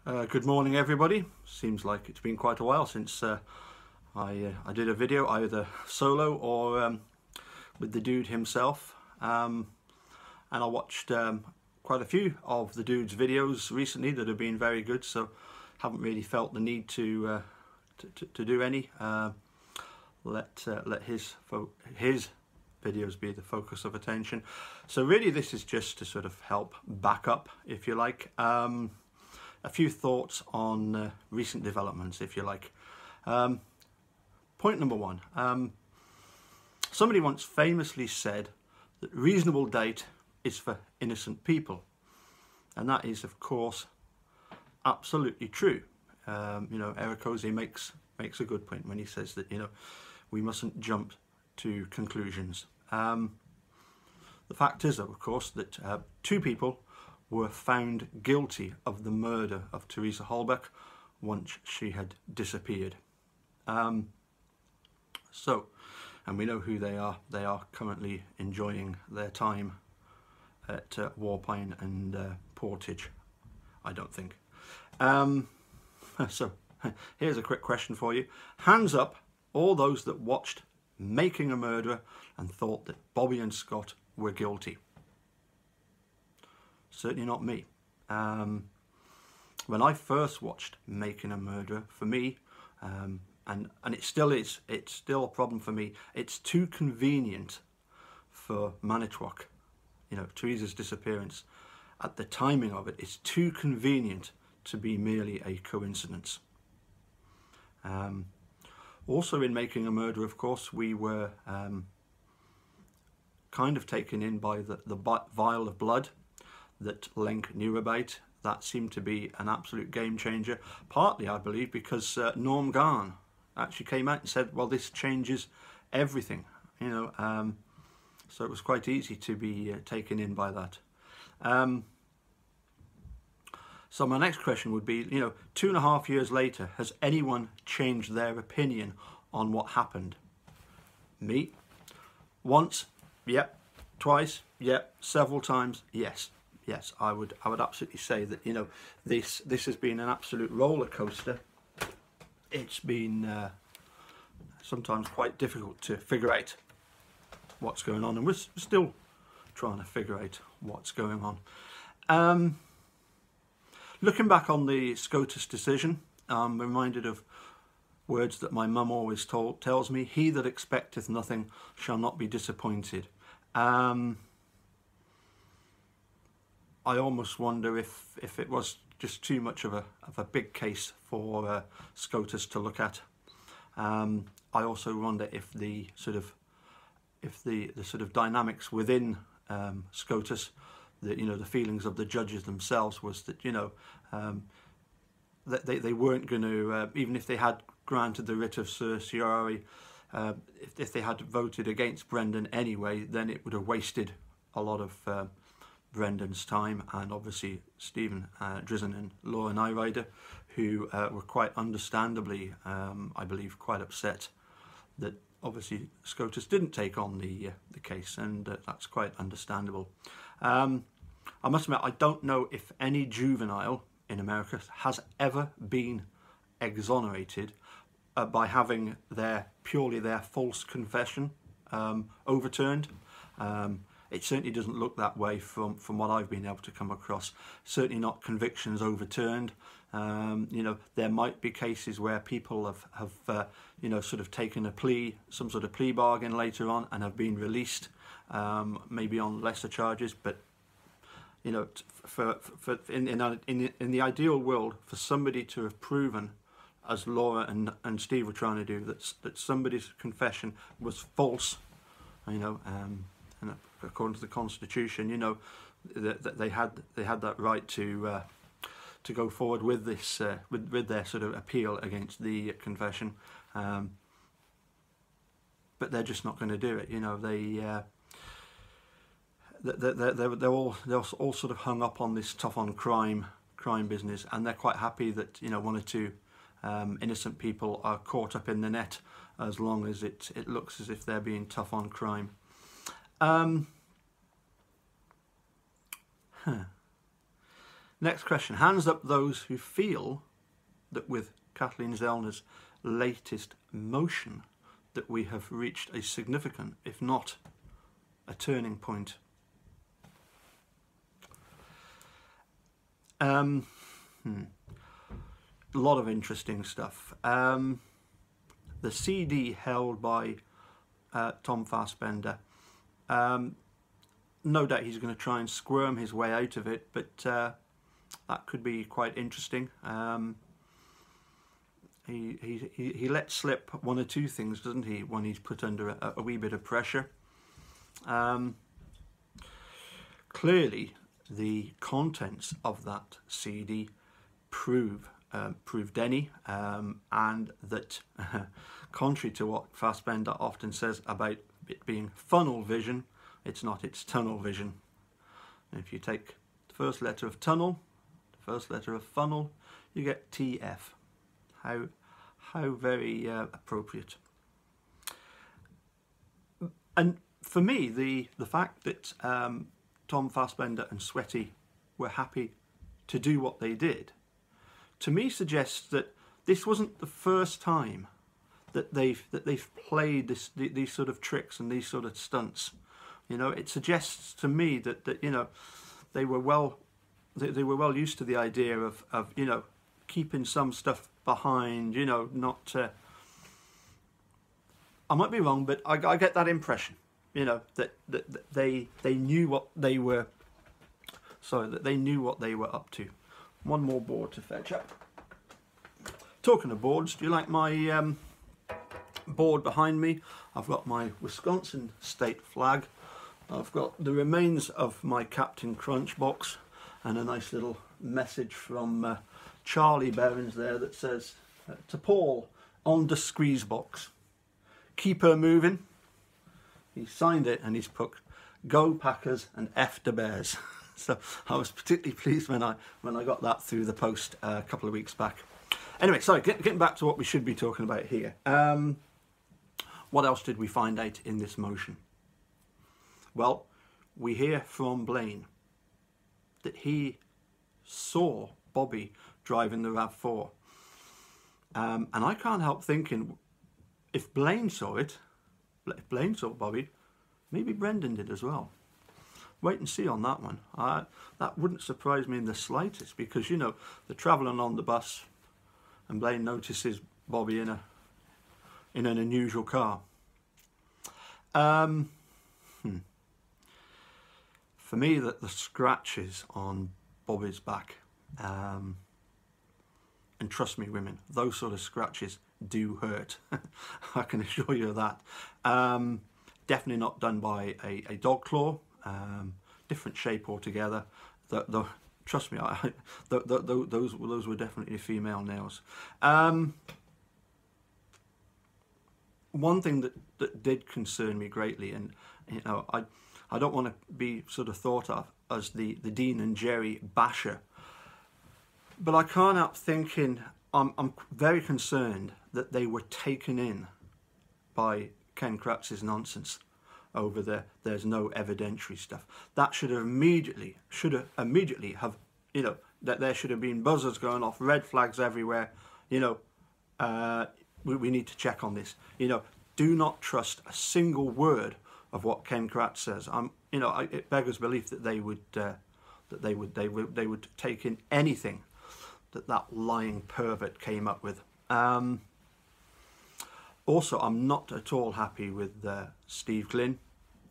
Good morning, everybody. Seems like it's been quite a while since I did a video, either solo or with the dude himself. And I watched quite a few of the dude's videos recently that have been very good, so haven't really felt the need to do any. Let his videos be the focus of attention. So really, this is just to sort of help back up, if you like. A few thoughts on recent developments, if you like. Point number one. Somebody once famously said that reasonable date is for innocent people. And that is, of course, absolutely true. Eric Ose makes a good point when he says that, we mustn't jump to conclusions. The fact is, though, of course, that two people were found guilty of the murder of Teresa Halbach once she had disappeared. And we know who they are. They are currently enjoying their time at Warpine and Portage, I don't think. So here's a quick question for you. Hands up all those that watched Making a Murderer and thought that Bobby and Scott were guilty. Certainly not me. When I first watched Making a Murderer, for me, and it still is, it's still a problem for me, it's too convenient for Manitowoc. Teresa's disappearance, at the timing of it, it's too convenient to be merely a coincidence. Also in Making a Murderer, of course, we were kind of taken in by the vial of blood that Lenk knew about. That seemed to be an absolute game changer, partly I believe because Norm Garn actually came out and said, well, this changes everything, so it was quite easy to be taken in by that. So my next question would be, 2.5 years later, has anyone changed their opinion on what happened? Me? Once? Yep. Twice? Yep. Several times? Yes. Yes, I would absolutely say that, this has been an absolute roller coaster. It's been sometimes quite difficult to figure out what's going on, and we're still trying to figure out what's going on. Looking back on the SCOTUS decision, I'm reminded of words that my mum always tells me: he that expecteth nothing shall not be disappointed. I almost wonder if it was just too much of a big case for SCOTUS to look at. I also wonder if the sort of dynamics within SCOTUS, the feelings of the judges themselves was that that they weren't going to, even if they had granted the writ of certiorari, if they had voted against Brendan anyway, then it would have wasted a lot of Brendan's time, and obviously Stephen Drizzen and Laura Nyrider, who were quite understandably, I believe, quite upset that obviously SCOTUS didn't take on the case, and that's quite understandable. I must admit, I don't know if any juvenile in America has ever been exonerated by having purely their false confession overturned. It certainly doesn't look that way from what I've been able to come across. Certainly not convictions overturned. There might be cases where people have sort of taken some sort of plea bargain later on and have been released, maybe on lesser charges. But in the ideal world, for somebody to have proven, as Laura and Steve were trying to do, that somebody's confession was false, and according to the Constitution, that they had that right to go forward with this with their sort of appeal against the confession, but they're just not going to do it. They're all sort of hung up on this tough on crime business, and they're quite happy that one or two innocent people are caught up in the net, as long as it looks as if they're being tough on crime. Next question. Hands up those who feel that with Kathleen Zellner's latest motion that we have reached a significant, if not a turning point. A lot of interesting stuff. The CD held by Tom Fassbender. No doubt he's going to try and squirm his way out of it, but that could be quite interesting. He lets slip one or two things, doesn't he, when he's put under a wee bit of pressure. Clearly, the contents of that CD proved any, and that, contrary to what Fassbender often says about it being funnel vision, it's not, it's tunnel vision. And if you take the first letter of tunnel, the first letter of funnel, you get TF. How very appropriate. And for me, the fact that Tom Fassbender and Sweaty were happy to do what they did, to me suggests that this wasn't the first time that they've played these sort of tricks and these sort of stunts. You know, it suggests to me that you know, they were well used to the idea of you know, keeping some stuff behind, you know, not I might be wrong, but I get that impression, you know, that they knew what they were, sorry, that they knew what they were up to. One more board to fetch up. Talking of boards, do you like my board behind me? I've got my Wisconsin state flag. I've got the remains of my Captain Crunch box and a nice little message from Charlie Berens there that says, to Paul on the squeeze box, keep her moving. He signed it and he's put, go Packers and F the Bears. So I was particularly pleased when I got that through the post a couple of weeks back. Anyway, sorry, getting back to what we should be talking about here. What else did we find out in this motion? Well, we hear from Blaine that he saw Bobby driving the RAV4. And I can't help thinking, if Blaine saw it, if Blaine saw Bobby, maybe Brendan did as well. Wait and see on that one. That wouldn't surprise me in the slightest, because, you know, they're travelling on the bus and Blaine notices Bobby in an unusual car. For me, the scratches on Bobby's back, and trust me women, those sort of scratches do hurt. I can assure you of that. Definitely not done by a dog claw, different shape altogether. Trust me, those were definitely female nails. One thing that did concern me greatly, and you know, I don't want to be sort of thought of as the Dean and Jerry basher, but I can't help thinking I'm very concerned that they were taken in by Ken Kratz's nonsense over there's no evidentiary stuff. That should have immediately have, you know, that there should have been buzzers going off, red flags everywhere. You know, we need to check on this. You know, do not trust a single word of what Ken Kratz says. You know, it beggars belief that they would take in anything that lying pervert came up with. Also, I'm not at all happy with Steve Glynn.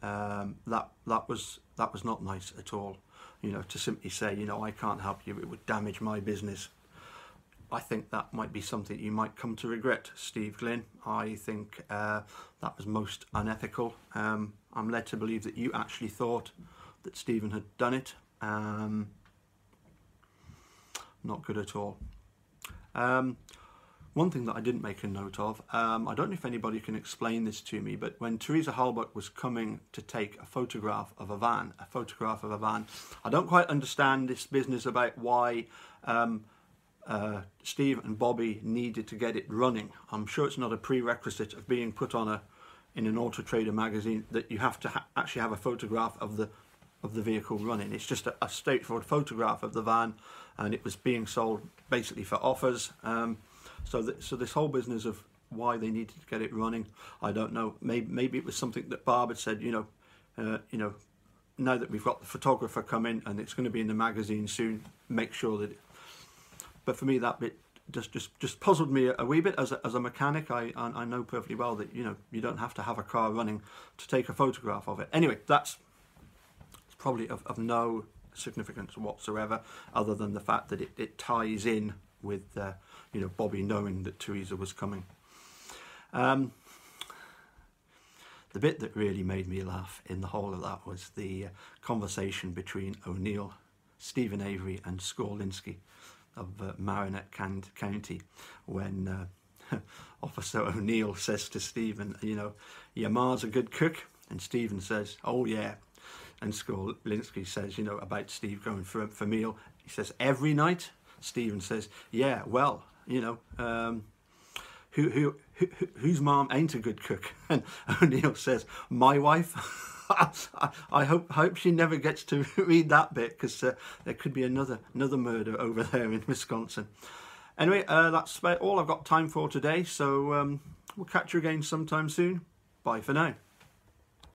That was not nice at all. You know, to simply say, you know, I can't help you, it would damage my business. I think that might be something you might come to regret, Steve Glynn. I think that was most unethical. I'm led to believe that you actually thought that Stephen had done it. Not good at all. One thing that I didn't make a note of, I don't know if anybody can explain this to me, but when Teresa Halbach was coming to take a photograph of a van, I don't quite understand this business about why Steve and Bobby needed to get it running. I'm sure it's not a prerequisite of being put on in an Auto Trader magazine that you have to actually have a photograph of of the vehicle running. It's just a straightforward photograph of the van, and it was being sold basically for offers. So this whole business of why they needed to get it running, I don't know. Maybe it was something that Barb had said, you know, now that we've got the photographer coming and it's going to be in the magazine soon, make sure that. But for me, that bit just puzzled me a wee bit. As a mechanic, I know perfectly well that, you know, you don't have to have a car running to take a photograph of it. Anyway, that's probably of no significance whatsoever, other than the fact that it ties in with you know, Bobby knowing that Teresa was coming. The bit that really made me laugh in the whole of that was the conversation between O'Neill, Stephen Avery and Skorlinski of Marinette County, when Officer O'Neill says to Stephen, you know, your ma's a good cook, and Stephen says, oh yeah, and Skorlinski says, you know, about Steve going for meal, he says, every night? Stephen says, yeah, well, you know, whose mom ain't a good cook? And O'Neill says, my wife. I hope she never gets to read that bit, because there could be another murder over there in Wisconsin. Anyway, that's about all I've got time for today, so we'll catch you again sometime soon. Bye for now.